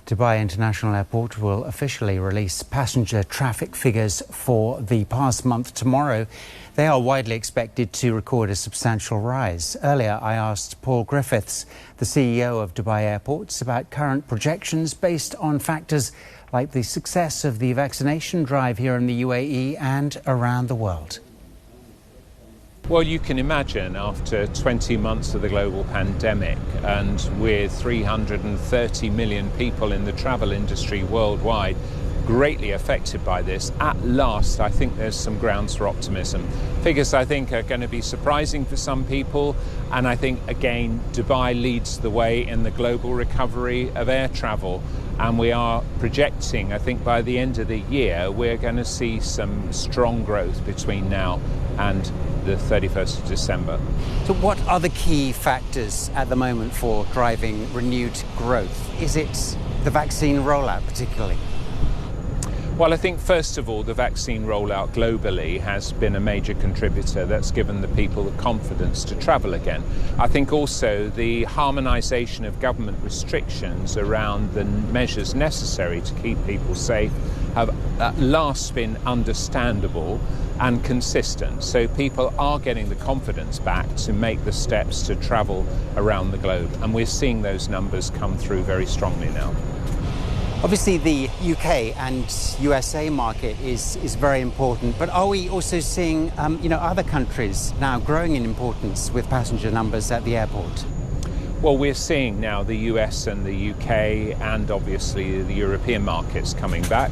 Dubai International Airport will officially release passenger traffic figures for the past month tomorrow. They are widely expected to record a substantial rise. Earlier, I asked Paul Griffiths, the CEO of Dubai Airports, about current projections based on factors like the success of the vaccination drive here in the UAE and around the world. Well, you can imagine after 20 months of the global pandemic and with 330 million people in the travel industry worldwide greatly affected by this, at last I think there's some grounds for optimism. Figures I think are going to be surprising for some people, and I think again Dubai leads the way in the global recovery of air travel, and we are projecting, I think by the end of the year we're going to see some strong growth between now and the 31st of December. So what are the key factors at the moment for driving renewed growth? Is it the vaccine rollout particularly? Well, I think first of all the vaccine rollout globally has been a major contributor that's given the people the confidence to travel again. I think also the harmonisation of government restrictions around the measures necessary to keep people safe have at last been understandable and consistent. So people are getting the confidence back to make the steps to travel around the globe. And we're seeing those numbers come through very strongly now. Obviously, the UK and USA market is very important, but are we also seeing other countries now growing in importance with passenger numbers at the airport? Well, we're seeing now the US and the UK and obviously the European markets coming back.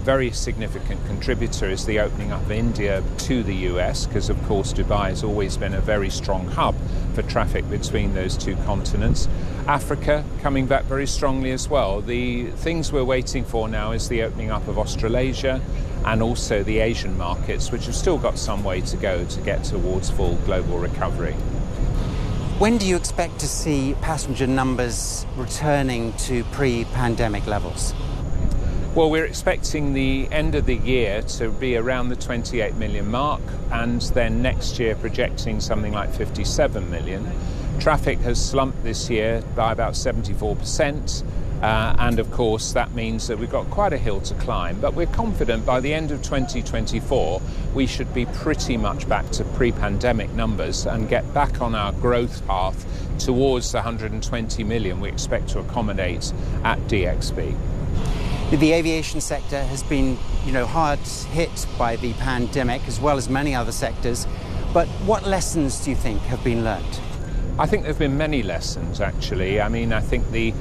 Very significant contributor is the opening up of India to the US, because of course Dubai has always been a very strong hub for traffic between those two continents. Africa coming back very strongly as well. The things we're waiting for now is the opening up of Australasia and also the Asian markets, which have still got some way to go to get towards full global recovery. When do you expect to see passenger numbers returning to pre-pandemic levels? Well, we're expecting the end of the year to be around the 28 million mark, and then next year projecting something like 57 million. Traffic has slumped this year by about 74%, and of course that means that we've got quite a hill to climb, but we're confident by the end of 2024 we should be pretty much back to pre-pandemic numbers and get back on our growth path towards the 120 million we expect to accommodate at DXB. The aviation sector has been, hard hit by the pandemic as well as many other sectors. But what lessons do you think have been learned? I think there have been many lessons, actually. I think the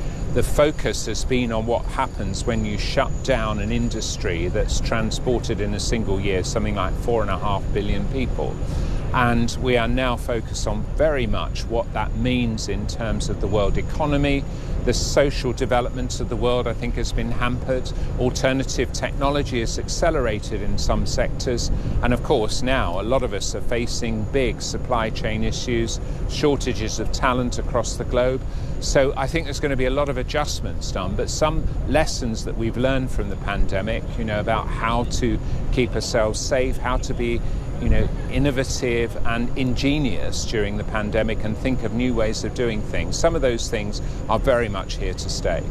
focus has been on what happens when you shut down an industry that's transported in a single year something like 4.5 billion people. And we are now focused on very much what that means in terms of the world economy. The social development of the world, I think, has been hampered. Alternative technology has accelerated in some sectors. And of course, now a lot of us are facing big supply chain issues, shortages of talent across the globe. So I think there's going to be a lot of adjustments done. But some lessons that we've learned from the pandemic, about how to keep ourselves safe, how to be innovative and ingenious during the pandemic and think of new ways of doing things. Some of those things are very much here to stay.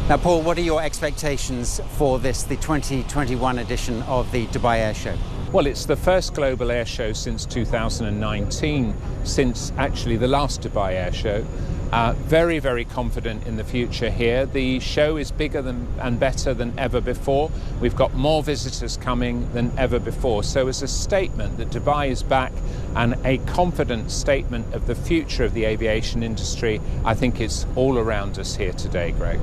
Now, Paul, what are your expectations for the 2021 edition of the Dubai Airshow? Well, it's the first global air show since 2019, since actually the last Dubai Airshow. Very, very confident in the future here. The show is bigger and better than ever before. We've got more visitors coming than ever before. So as a statement that Dubai is back and a confident statement of the future of the aviation industry, I think it's all around us here today, Greg.